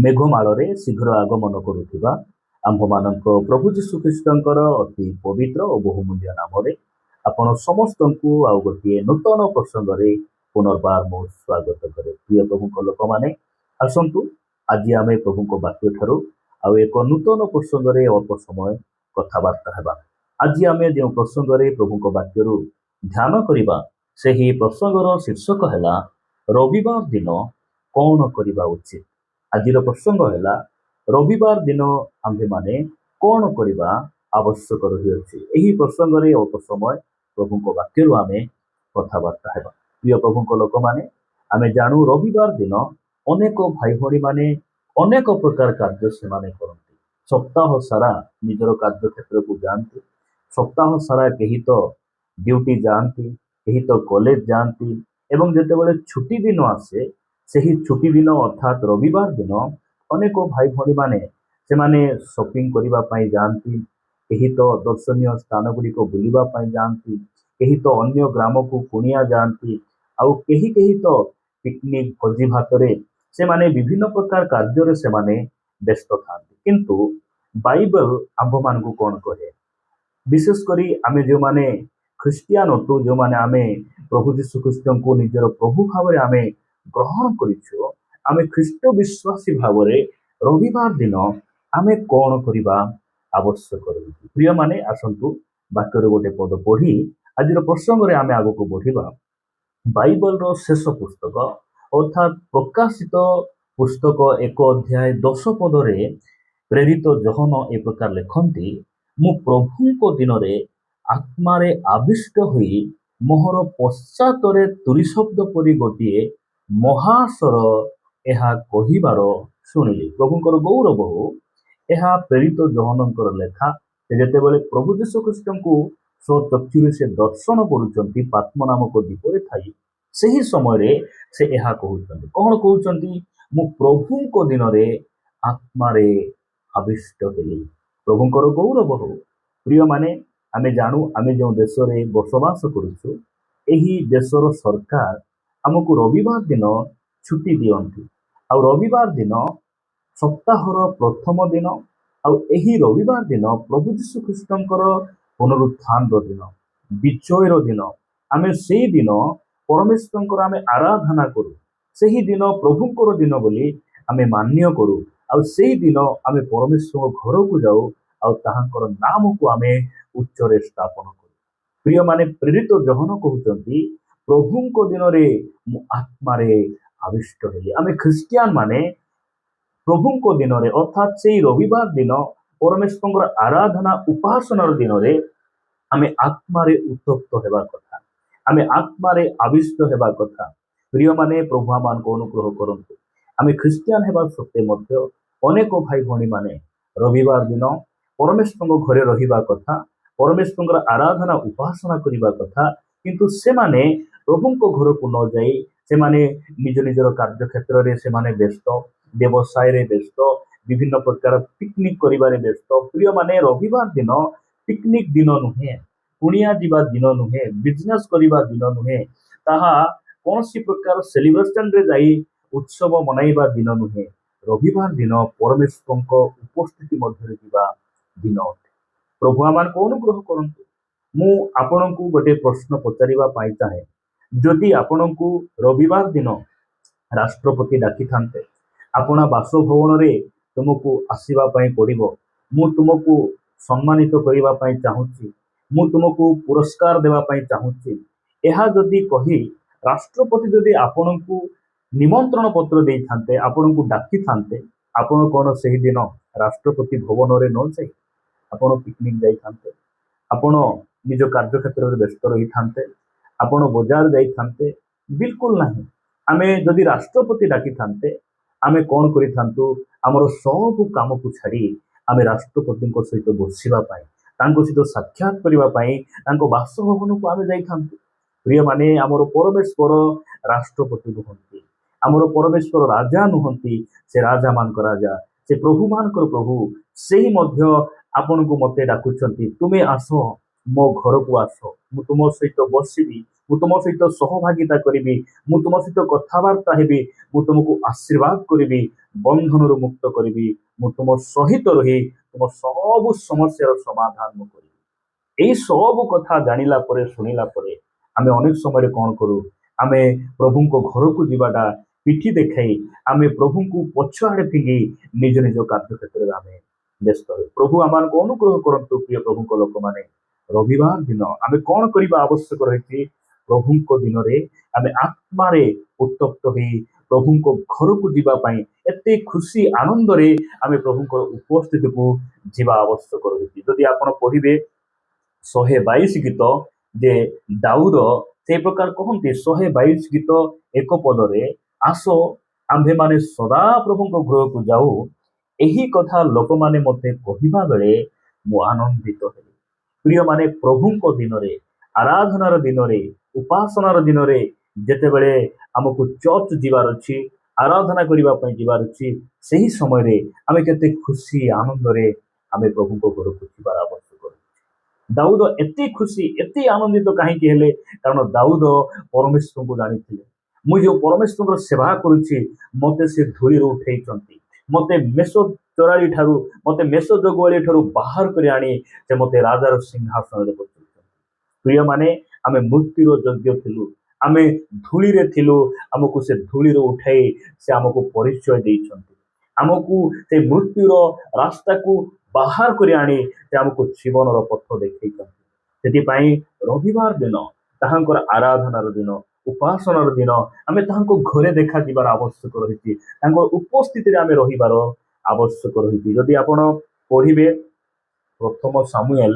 ମେଘମାଳରେ ଶୀଘ୍ର ଆଗମନ କରୁଥିବା ଆମ୍ଭମାନଙ୍କ ପ୍ରଭୁ ଯୀଶୁଖ୍ରୀଷ୍ଟଙ୍କର ଅତି ପବିତ୍ର ଓ ବହୁମୂଲ୍ୟ ନାମରେ ଆପଣ ସମସ୍ତଙ୍କୁ ଆଉ ଗୋଟିଏ ନୂତନ ପ୍ରସଙ୍ଗରେ ପୁନର୍ବାର ମୁଁ ସ୍ୱାଗତ କରେ। ପ୍ରିୟ ପ୍ରଭୁଙ୍କ ଲୋକମାନେ, ଆସନ୍ତୁ ଆଜି ଆମେ ପ୍ରଭୁଙ୍କ ବାକ୍ୟ ଠାରୁ ଆଉ ଏକ ନୂତନ ପ୍ରସଙ୍ଗରେ ଅଳ୍ପ ସମୟ କଥାବାର୍ତ୍ତା ହେବା। ଆଜି ଆମେ ଯେଉଁ ପ୍ରସଙ୍ଗରେ ପ୍ରଭୁଙ୍କ ବାକ୍ୟରୁ ଧ୍ୟାନ କରିବା, ସେହି ପ୍ରସଙ୍ଗର ଶୀର୍ଷକ ହେଲା ରବିବାର ଦିନ କଣ କରିବା ଉଚିତ। ଆଜିର ପ୍ରସଙ୍ଗ ହେଲା ରବିବାର ଦିନ ଆମ୍ଭେମାନେ କଣ କରିବା ଆବଶ୍ୟକ ରହିଅଛି। ଏହି ପ୍ରସଙ୍ଗରେ ଅଳ୍ପ ସମୟ ପ୍ରଭୁଙ୍କ ବାକ୍ୟରୁ ଆମେ କଥାବାର୍ତ୍ତା ହେବା। ପ୍ରିୟ ପ୍ରଭୁଙ୍କ ଲୋକମାନେ, ଆମେ ଜାଣୁ ରବିବାର ଦିନ ଅନେକ ଭାଇ ଭଉଣୀମାନେ ଅନେକ ପ୍ରକାର କାର୍ଯ୍ୟ ସେମାନେ କରନ୍ତି। ସପ୍ତାହ ସାରା ନିଜର କାର୍ଯ୍ୟକ୍ଷେତ୍ରକୁ ଯାଆନ୍ତି। ସପ୍ତାହ ସାରା କେହି ତ ଡ୍ୟୁଟି ଯାଆନ୍ତି, କେହି ତ କଲେଜ ଯାଆନ୍ତି, ଏବଂ ଯେତେବେଳେ ଛୁଟି ଦିନ ଆସେ, ସେହି ଛୁଟି ଦିନ ଅର୍ଥାତ୍ ରବିବାର ଦିନ ଅନେକ ଭାଇ ଭଉଣୀମାନେ ସେମାନେ ସପିଂ କରିବା ପାଇଁ ଯାଆନ୍ତି, କେହି ତ ଦର୍ଶନୀୟ ସ୍ଥାନ ଗୁଡ଼ିକ ବୁଲିବା ପାଇଁ ଯାଆନ୍ତି, କେହି ତ ଅନ୍ୟ ଗ୍ରାମକୁ କୁଣିଆ ଯାଆନ୍ତି, ଆଉ କେହି କେହି ତ ପିକନିକ ଭୋଜି ଭାତରେ ସେମାନେ ବିଭିନ୍ନ ପ୍ରକାର କାର୍ଯ୍ୟରେ ସେମାନେ ବ୍ୟସ୍ତ ଥାନ୍ତି। କିନ୍ତୁ ବାଇବଲ ଆମ୍ଭମାନଙ୍କୁ କଣ କହେ? ବିଶେଷ କରି ଆମେ ଯେଉଁମାନେ ଖ୍ରୀଷ୍ଟିଆନ ଅଟୁ, ଯେଉଁମାନେ ଆମେ ପ୍ରଭୁ ଯୀଶୁଖ୍ରୀଷ୍ଟଙ୍କୁ ନିଜର ପ୍ରଭୁ ଭାବରେ ଆମେ ଗ୍ରହଣ କରିଛୁ, ଆମେ ଖ୍ରୀଷ୍ଟ ବିଶ୍ୱାସୀ ଭାବରେ ରବିବାର ଦିନ ଆମେ କଣ କରିବା ଆବଶ୍ୟକ ରହିଛି। ପ୍ରିୟମାନେ, ଆସନ୍ତୁ ବାକ୍ୟରେ ଗୋଟେ ପଦ ପଢି ଆଜିର ପ୍ରସଙ୍ଗରେ ଆମେ ଆଗକୁ ବଢିବା। ବାଇବଲର ଶେଷ ପୁସ୍ତକ ଅର୍ଥାତ୍ ପ୍ରକାଶିତ ପୁସ୍ତକ 1 ଅଧ୍ୟାୟ 10 ପଦରେ ପ୍ରେରିତ ଯୋହନ ଏ ପ୍ରକାର ଲେଖନ୍ତି, ମୁଁ ପ୍ରଭୁଙ୍କ ଦିନରେ ଆତ୍ମାରେ ଆବିଷ୍ଟ ହୋଇ ମୋହର ପଶ୍ଚାତରେ ତୁରୀ ଶବ୍ଦ ପରି ଗୋଟିଏ ମହାସ୍ୱର ଏହା କହିବାର ଶୁଣିଲି। ପ୍ରଭୁଙ୍କର ଗୌରବ ହଉ। ଏହା ପ୍ରେରିତ ଯୋହନଙ୍କର ଲେଖା। ସେ ଯେତେବେଳେ ପ୍ରଭୁ ଯୀଶୁଖ୍ରୀଷ୍ଟଙ୍କୁ ସ୍ୱଚକ୍ଷୁରେ ସେ ଦର୍ଶନ କରୁଛନ୍ତି ପାତ୍ମ ନାମକ ଦ୍ୱୀପରେ ଥାଇ, ସେହି ସମୟରେ ସେ ଏହା କହୁଛନ୍ତି। କଣ କହୁଛନ୍ତି? ମୁଁ ପ୍ରଭୁଙ୍କ ଦିନରେ ଆତ୍ମାରେ ଆବିଷ୍ଟ ହେଲି। ପ୍ରଭୁଙ୍କର ଗୌରବ ହଉ। ପ୍ରିୟମାନେ, ଆମେ ଜାଣୁ ଆମେ ଯେଉଁ ଦେଶରେ ବସବାସ କରୁଛୁ, ଏହି ଦେଶର ସରକାର ଆମକୁ ରବିବାର ଦିନ ଛୁଟି ଦିଅନ୍ତି। ଆଉ ରବିବାର ଦିନ ସପ୍ତାହର ପ୍ରଥମ ଦିନ, ଆଉ ଏହି ରବିବାର ଦିନ ପ୍ରଭୁ ଯୀଶୁଖ୍ରୀଷ୍ଟଙ୍କର ପୁନରୁତ୍ଥାନର ଦିନ, ବିଜୟର ଦିନ। ଆମେ ସେଇ ଦିନ ପରମେଶ୍ୱରଙ୍କର ଆମେ ଆରାଧନା କରୁ। ସେହି ଦିନ ପ୍ରଭୁଙ୍କର ଦିନ ବୋଲି ଆମେ ମାନ୍ୟ କରୁ। ଆଉ ସେଇ ଦିନ ଆମେ ପରମେଶ୍ୱରଙ୍କ ଘରକୁ ଯାଉ, ଆଉ ତାହାଙ୍କର ନାମକୁ ଆମେ ଉଚ୍ଚରେ ସ୍ଥାପନ କରୁ। ପ୍ରିୟମାନେ, ପ୍ରେରିତ ଯୋହନ କହୁଛନ୍ତି, ପ୍ରଭୁଙ୍କ ଦିନରେ ମୁଁ ଆତ୍ମାରେ ଆବିଷ୍ଟ ହେଲି। ଆମେ ଖ୍ରୀଷ୍ଟିଆନ ମାନେ ପ୍ରଭୁଙ୍କ ଦିନରେ ଅର୍ଥାତ୍ ସେଇ ରବିବାର ଦିନ ପରମେଶ୍ୱରଙ୍କର ଆରାଧନା ଉପାସନାର ଦିନରେ ଆମେ ଆତ୍ମାରେ ଉତ୍ତପ୍ତ ହେବା କଥା, ଆମେ ଆତ୍ମାରେ ଆବିଷ୍ଟ ହେବା କଥା। ପ୍ରିୟମାନେ, ପ୍ରଭୁ ଆମମାନଙ୍କୁ ଅନୁଗ୍ରହ କରନ୍ତୁ। ଆମେ ଖ୍ରୀଷ୍ଟିଆନ ହେବା ସତ୍ତ୍ୱେ ମଧ୍ୟ ଅନେକ ଭାଇ ଭଉଣୀମାନେ ରବିବାର ଦିନ ପରମେଶ୍ୱରଙ୍କ ଘରେ ରହିବା କଥା, ପରମେଶ୍ୱରଙ୍କର ଆରାଧନା ଉପାସନା କରିବା କଥା, କିନ୍ତୁ ସେମାନେ ପ୍ରଭୁଙ୍କ ଘରକୁ ନ ଯାଇ ସେମାନେ ନିଜ ନିଜର କାର୍ଯ୍ୟକ୍ଷେତ୍ରରେ ସେମାନେ ବ୍ୟସ୍ତ, ବ୍ୟବସାୟରେ ବ୍ୟସ୍ତ, ବିଭିନ୍ନ ପ୍ରକାର ପିକନିକ କରିବାରେ ବ୍ୟସ୍ତ। ପ୍ରିୟମାନେ, ରବିବାର ଦିନ ପିକନିକ ଦିନ ନୁହେଁ, କୁଣିଆ ଯିବା ଦିନ ନୁହେଁ, ବିଜନେସ୍ କରିବା ଦିନ ନୁହେଁ, ତାହା କୌଣସି ପ୍ରକାର ସେଲିବ୍ରେସନରେ ଯାଇ ଉତ୍ସବ ମନାଇବା ଦିନ ନୁହେଁ। ରବିବାର ଦିନ ପରମେଶ୍ୱରଙ୍କ ଉପସ୍ଥିତି ମଧ୍ୟରେ ଯିବା ଦିନ ଅଟେ। ପ୍ରଭୁ ଆମମାନଙ୍କୁ ଅନୁଗ୍ରହ କରନ୍ତୁ। ମୁଁ ଆପଣଙ୍କୁ ଗୋଟେ ପ୍ରଶ୍ନ ପଚାରିବା ପାଇଁ ଚାହେଁ, ଯଦି ଆପଣଙ୍କୁ ରବିବାର ଦିନ ରାଷ୍ଟ୍ରପତି ଡାକିଥାନ୍ତେ, ଆପଣ ବାସଭବନରେ ତୁମକୁ ଆସିବା ପାଇଁ ପଡ଼ିବ, ମୁଁ ତୁମକୁ ସମ୍ମାନିତ କରିବା ପାଇଁ ଚାହୁଁଛି, ମୁଁ ତୁମକୁ ପୁରସ୍କାର ଦେବା ପାଇଁ ଚାହୁଁଛି, ଏହା ଯଦି କହି ରାଷ୍ଟ୍ରପତି ଯଦି ଆପଣଙ୍କୁ ନିମନ୍ତ୍ରଣ ପତ୍ର ଦେଇଥାନ୍ତେ, ଆପଣଙ୍କୁ ଡାକିଥାନ୍ତେ, ଆପଣ କଣ ସେହିଦିନ ରାଷ୍ଟ୍ରପତି ଭବନରେ ନ ଯାଇ ଆପଣ ପିକନିକ ଯାଇଥାନ୍ତେ? ଆପଣ ନିଜ କାର୍ଯ୍ୟକ୍ଷେତ୍ରରେ ବ୍ୟସ୍ତ ରହିଥାନ୍ତେ? ଆପଣ ବଜାର ଯାଇଥାନ୍ତେ? ବିଲକୁଲ ନାହିଁ। ଆମେ ଯଦି ରାଷ୍ଟ୍ରପତି ଡାକିଥାନ୍ତେ, ଆମେ କଣ କରିଥାନ୍ତୁ? ଆମର ସବୁ କାମକୁ ଛାଡ଼ି ଆମେ ରାଷ୍ଟ୍ରପତିଙ୍କ ସହିତ ବସିବା ପାଇଁ, ତାଙ୍କ ସହିତ ସାକ୍ଷାତ କରିବା ପାଇଁ ତାଙ୍କ ବାସଭବନକୁ ଆମେ ଯାଇଥାନ୍ତୁ। ପ୍ରିୟମାନେ, ଆମର ପରମେଶ୍ୱର ରାଷ୍ଟ୍ରପତି ନୁହନ୍ତି, ଆମର ପରମେଶ୍ୱର ରାଜା ନୁହନ୍ତି, ସେ ରାଜା ମାନଙ୍କ ରାଜା, ସେ ପ୍ରଭୁ ମାନଙ୍କର ପ୍ରଭୁ। ସେହି ମଧ୍ୟ ଆପଣଙ୍କୁ ମତେ ଡାକୁଛନ୍ତି, ତୁମେ ଆସ, ମୋ ଘରକୁ ଆସ, ମୁଁ ତୁମ ସହିତ ବସିବି, ମୁଁ ତୁମ ସହିତ ସହଭାଗିତା କରିବି, ମୁଁ ତୁମ ସହିତ କଥାବାର୍ତ୍ତା ହେବି, ମୁଁ ତୁମକୁ ଆଶୀର୍ବାଦ କରିବି, ବନ୍ଧନରୁ ମୁକ୍ତ କରିବି, ମୁଁ ତୁମ ସହିତ ରହି ତୁମ ସବୁ ସମସ୍ୟାର ସମାଧାନ ମୁଁ କରିବି। ଏଇ ସବୁ କଥା ଜାଣିଲା ପରେ ଶୁଣିଲା ପରେ ଆମେ ଅନେକ ସମୟରେ କଣ କରୁ, ଆମେ ପ୍ରଭୁଙ୍କ ଘରକୁ ଯିବାଟା ପିଠି ଦେଖାଇ ଆମେ ପ୍ରଭୁଙ୍କୁ ପଛ ଆଡ଼େ ଫିଙ୍ଗି ନିଜ ନିଜ କାର୍ଯ୍ୟକ୍ଷେତ୍ରରେ ଆମେ ବ୍ୟସ୍ତ ହେଉ। ପ୍ରଭୁ ଆମମାନଙ୍କୁ ଅନୁଗ୍ରହ କରନ୍ତୁ ପ୍ରିୟ ପ୍ରଭୁଙ୍କ ଲୋକମାନେ। ରବିବାର ଦିନ ଆମେ କଣ କରିବା ଆବଶ୍ୟକ ରହିଛି? ପ୍ରଭୁଙ୍କ ଦିନରେ ଆମେ ଆତ୍ମାରେ ଉତ୍ତପ୍ତ ହୋଇ ପ୍ରଭୁଙ୍କ ଘରକୁ ଯିବା ପାଇଁ ଏତେ ଖୁସି ଆନନ୍ଦରେ ଆମେ ପ୍ରଭୁଙ୍କର ଉପସ୍ଥିତିକୁ ଯିବା ଆବଶ୍ୟକ ରହିଛି। ଯଦି ଆପଣ ପଢିବେ 122 ଗୀତ, ଯେ ଦାଉଦ ସେଇ ପ୍ରକାର କହନ୍ତି 122 ଗୀତ ଏକ ପଦରେ, ଆସ ଆମ୍ଭେମାନେ ସଦା ପ୍ରଭୁଙ୍କ ଗୃହକୁ ଯାଉ, ଏହି କଥା ଲୋକମାନେ ମୋତେ କହିବା ବେଳେ ମୁଁ ଆନନ୍ଦିତ ହେଲି। ପ୍ରିୟମାନେ, ପ୍ରଭୁଙ୍କ ଦିନରେ, ଆରାଧନାର ଦିନରେ, ଉପାସନାର ଦିନରେ ଯେତେବେଳେ ଆମକୁ ଚର୍ଚ୍ଚ ଯିବାର ଅଛି, ଆରାଧନା କରିବା ପାଇଁ ଯିବାର ଅଛି, ସେହି ସମୟରେ ଆମେ କେତେ ଖୁସି ଆନନ୍ଦରେ ଆମେ ପ୍ରଭୁଙ୍କ ଘରକୁ ଯିବାର ଆବଶ୍ୟକ। ଦାଉଦ ଏତେ ଖୁସି ଏତେ ଆନନ୍ଦିତ କାହିଁକି ହେଲେ? କାରଣ ଦାଉଦ ପରମେଶ୍ୱରଙ୍କୁ ଜାଣିଥିଲେ। ମୁଁ ଯେଉଁ ପରମେଶ୍ୱରଙ୍କର ସେବା କରୁଛି, ମତେ ସେ ଧୂଳିରୁ ଉଠେଇଛନ୍ତି, ମତେ ମେଷ ଚରାଳି ଠାରୁ, ମତେ ମେଷ ଜଗୁଆଳି ଠାରୁ ବାହାର କରି ଆଣି ସେ ମତେ ରାଜାର ସିଂହାସନରେ ବସାଇଛନ୍ତି। ପ୍ରିୟମାନେ, ଆମେ ମୃତ୍ୟୁର ଯୋଗ୍ୟ ଥିଲୁ, ଆମେ ଧୂଳିରେ ଥିଲୁ, ଆମକୁ ସେ ଧୂଳିରୁ ଉଠାଇ ସେ ଆମକୁ ପରିଚୟ ଦେଇଛନ୍ତି, ଆମକୁ ସେ ମୃତ୍ୟୁର ରାସ୍ତାକୁ ବାହାର କରି ଆଣି ସେ ଆମକୁ ଜୀବନର ପଥ ଦେଖେଇଛନ୍ତି। ସେଥିପାଇଁ ରବିବାର ଦିନ ତାହାଙ୍କର ଆରାଧନାର ଦିନ, ଉପାସନାର ଦିନ, ଆମେ ତାହାଙ୍କ ଘରେ ଦେଖାଯିବାର ଆବଶ୍ୟକ ରହିଛି, ତାଙ୍କର ଉପସ୍ଥିତିରେ ଆମେ ରହିବାର ଆବଶ୍ୟକ ରହିଛି। ଯଦି ଆପଣ ପଢିବେ ପ୍ରଥମ ସାମୁଏଲ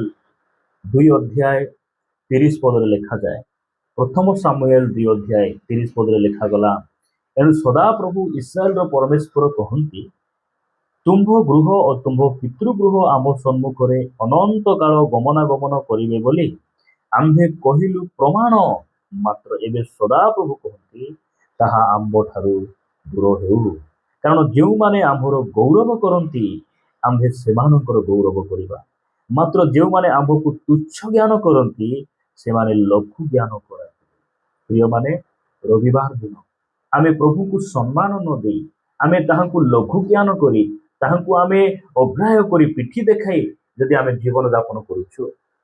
2:30 ପଦରେ ଲେଖାଯାଏ, ପ୍ରଥମ ସାମୁଏଲ 2:30 ପଦରେ ଲେଖାଗଲା, ଏଣୁ ସଦାପ୍ରଭୁ ଇସ୍ରାଏଲର ପରମେଶ୍ୱର କହନ୍ତି, ତୁମ୍ଭ ଗୃହ ଓ ତୁମ୍ଭ ପିତୃଗୃହ ଆମ ସମ୍ମୁଖରେ ଅନନ୍ତ କାଳ ଗମନାଗମନ କରିବେ ବୋଲି ଆମ୍ଭେ କହିଲୁ ପ୍ରମାଣ, ମାତ୍ର ଏବେ ସଦାପ୍ରଭୁ କହନ୍ତି, ତାହା ଆମ୍ଭଠାରୁ ଦୂର ହେଉ। କାରଣ ଯେଉଁମାନେ ଆମ୍ଭର ଗୌରବ କରନ୍ତି, ଆମ୍ଭେ ସେମାନଙ୍କର ଗୌରବ କରିବା, ମାତ୍ର ଯେଉଁମାନେ ଆମ୍ଭକୁ ତୁଚ୍ଛ ଜ୍ଞାନ କରନ୍ତି, ସେମାନେ ଲଘୁ ଜ୍ଞାନ କରନ୍ତି। ପ୍ରିୟମାନେ, ରବିବାର ଦିନ ଆମେ ପ୍ରଭୁଙ୍କୁ ସମ୍ମାନ ନ ଦେଇ ଆମେ ତାହାଙ୍କୁ ଲଘୁ ଜ୍ଞାନ କରି ତାହାଙ୍କୁ ଆମେ ଅଗ୍ରାହ୍ୟ କରି ପିଠି ଦେଖାଇ ଯଦି ଆମେ ଜୀବନ ଯାପନ କରୁଛୁ,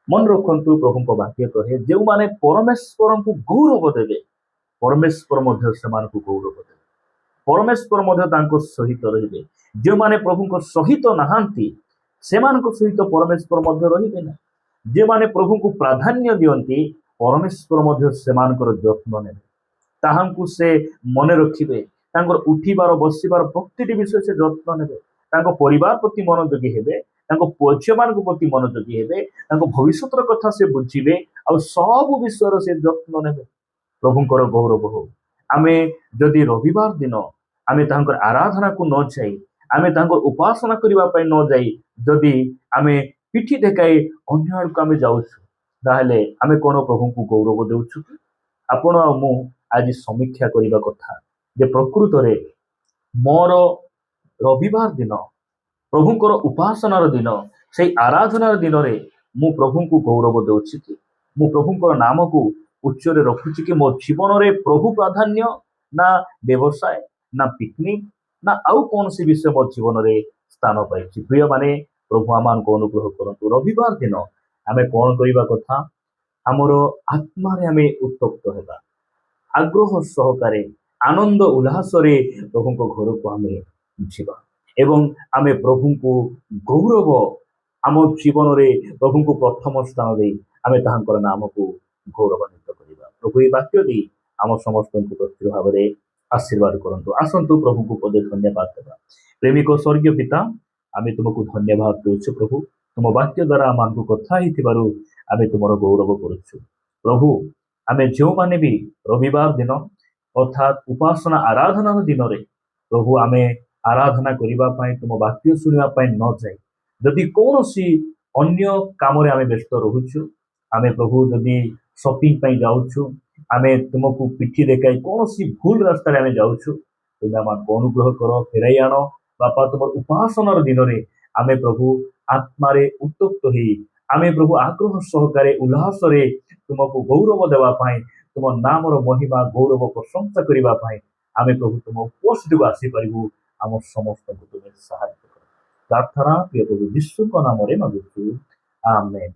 ମନେ ରଖନ୍ତୁ ପ୍ରଭୁଙ୍କ ବାକ୍ୟ କହେ, ଯେଉଁମାନେ ପରମେଶ୍ୱରଙ୍କୁ ଗୌରବ ଦେବେ, ପରମେଶ୍ୱର ମଧ୍ୟ ସେମାନଙ୍କୁ ଗୌରବ ଦେବେ, ପରମେଶ୍ୱର ମଧ୍ୟ ତାଙ୍କ ସହିତ ରହିବେ। ଯେଉଁମାନେ ପ୍ରଭୁଙ୍କ ସହିତ ନାହାନ୍ତି, ସେମାନଙ୍କ ସହିତ ପରମେଶ୍ୱର ମଧ୍ୟ ରହିବେ ନାହିଁ। ଯେଉଁମାନେ ପ୍ରଭୁଙ୍କୁ ପ୍ରାଧାନ୍ୟ ଦିଅନ୍ତି, ପରମେଶ୍ୱର ମଧ୍ୟ ସେମାନଙ୍କର ଯତ୍ନ ନେବେ, ତାହାଙ୍କୁ ସେ ମନେ ରଖିବେ, ତାଙ୍କର ଉଠିବାର ବସିବାର ପ୍ରତିଟି ବିଷୟ ସେ ଯତ୍ନ ନେବେ, ତାଙ୍କ ପରିବାର ପ୍ରତି ମନୋଯୋଗୀ ହେବେ, ତାଙ୍କ ପୁଅ ଝିଅମାନଙ୍କ ପ୍ରତି ମନୋଯୋଗୀ ହେବେ, ତାଙ୍କ ଭବିଷ୍ୟତର କଥା ସେ ବୁଝିବେ, ଆଉ ସବୁ ବିଷୟର ସେ ଯତ୍ନ ନେବେ। ପ୍ରଭୁଙ୍କର ଗୌରବ ହଉ। ଆମେ ଯଦି ରବିବାର ଦିନ ଆମେ ତାଙ୍କର ଆରାଧନାକୁ ନ ଯାଇ, ଆମେ ତାଙ୍କର ଉପାସନା କରିବା ପାଇଁ ନ ଯାଇ, ଯଦି ଆମେ ପିଠି ଦେଖାଇ ଅନ୍ୟ ଆଡ଼କୁ ଆମେ ଯାଉଛୁ, ତାହେଲେ ଆମେ କ'ଣ ପ୍ରଭୁଙ୍କୁ ଗୌରବ ଦେଉଛୁ? ଆପଣ ଆଉ ମୁଁ ଆଜି ସମୀକ୍ଷା କରିବା କଥା ଯେ ପ୍ରକୃତରେ ମୋର ରବିବାର ଦିନ, ପ୍ରଭୁଙ୍କର ଉପାସନାର ଦିନ, ସେଇ ଆରାଧନାର ଦିନରେ ମୁଁ ପ୍ରଭୁଙ୍କୁ ଗୌରବ ଦେଉଛି କି? ମୁଁ ପ୍ରଭୁଙ୍କର ନାମକୁ ଉଚ୍ଚରେ ରଖୁଛି କି? ମୋ ଜୀବନରେ ପ୍ରଭୁ ପ୍ରାଧାନ୍ୟ, ନା ବ୍ୟବସାୟ, ନା ପିକନିକ, ନା ଆଉ କୌଣସି ବିଷୟ ମୋ ଜୀବନରେ ସ୍ଥାନ ପାଇଛି? ପ୍ରିୟମାନେ, ପ୍ରଭୁ ଆମମାନଙ୍କୁ ଅନୁଗ୍ରହ କରନ୍ତୁ। ରବିବାର ଦିନ ଆମେ କ'ଣ କରିବା କଥା? ଆମର ଆତ୍ମାରେ ଆମେ ଉତ୍ତପ୍ତ ହେବା, ଆଗ୍ରହ ସହକାରେ ଆନନ୍ଦ ଉଲ୍ଲାସରେ ପ୍ରଭୁଙ୍କ ଘରକୁ ଆମେ ଯିବା ଏବଂ ଆମେ ପ୍ରଭୁଙ୍କୁ ଗୌରବ, ଆମ ଜୀବନରେ ପ୍ରଭୁଙ୍କୁ ପ୍ରଥମ ସ୍ଥାନ ଦେଇ ଆମେ ତାହାଙ୍କର ନାମକୁ ଗୌରବାନ୍ୱିତ କରିବା। ପ୍ରଭୁ ଏହି ବାକ୍ୟ ଦେଇ ଆମ ସମସ୍ତଙ୍କୁ ପ୍ରତ୍ୟକ୍ଷ ଭାବରେ ଆଶୀର୍ବାଦ କରନ୍ତୁ। ଆସନ୍ତୁ ପ୍ରଭୁଙ୍କୁ ପଦେ ଧନ୍ୟବାଦ ଦେବା। ପ୍ରେମିକ ସ୍ୱର୍ଗୀୟ ପିତା, ଆମେ ତୁମକୁ ଧନ୍ୟବାଦ ଦେଉଛୁ ପ୍ରଭୁ, ତୁମ ବାକ୍ୟ ଦ୍ୱାରା ଆମମାନଙ୍କୁ କଥା ହେଇଥିବାରୁ ଆମେ ତୁମର ଗୌରବ କରୁଛୁ। ପ୍ରଭୁ, ଆମେ ଯେଉଁମାନେ ବି ରବିବାର ଦିନ ଅର୍ଥାତ୍ ଉପାସନା ଆରାଧନାର ଦିନରେ ପ୍ରଭୁ ଆମେ ଆରାଧନା କରିବା ପାଇଁ, ତୁମ ବାକ୍ୟ ଶୁଣିବା ପାଇଁ ନ ଯାଇ ଯଦି କୌଣସି ଅନ୍ୟ କାମରେ ଆମେ ବ୍ୟସ୍ତ ରହୁଛୁ, ଆମେ ପ୍ରଭୁ ଯଦି ସପିଂ ପାଇଁ ଯାଉଛୁ, ଆମେ ତୁମକୁ ପିଠି ଦେଖାଇ କୌଣସି ଭୁଲ ରାସ୍ତାରେ ଆମେ ଯାଉଛୁ, ତୁମେ ଆମକୁ ଅନୁଗ୍ରହ କର, ଫେରାଇ ଆଣ। ବାପା, ତୁମର ଉପାସନାର ଦିନରେ ଆମେ ପ୍ରଭୁ ଆତ୍ମାରେ ଉତ୍ତପ୍ତ ହେଇ ଆମେ ପ୍ରଭୁ ଆଗ୍ରହ ସହକାରେ ଉଲ୍ଲାସରେ ତୁମକୁ ଗୌରବ ଦେବା ପାଇଁ, ତୁମ ନାମର ମହିମା ଗୌରବ ପ୍ରଶଂସା କରିବା ପାଇଁ ଆମେ ପ୍ରଭୁ ତୁମ ଉପସ୍ଥିତିକୁ ଆସିପାରିବୁ। ଆମ ସମସ୍ତଙ୍କୁ ତୁମେ ସାହାଯ୍ୟ କର। ପ୍ରାର୍ଥନା ପ୍ରିୟ ପ୍ରଭୁ ଯୀଶୁଙ୍କ ନାମରେ ମାଗୁଛୁ, ଆମେନ୍।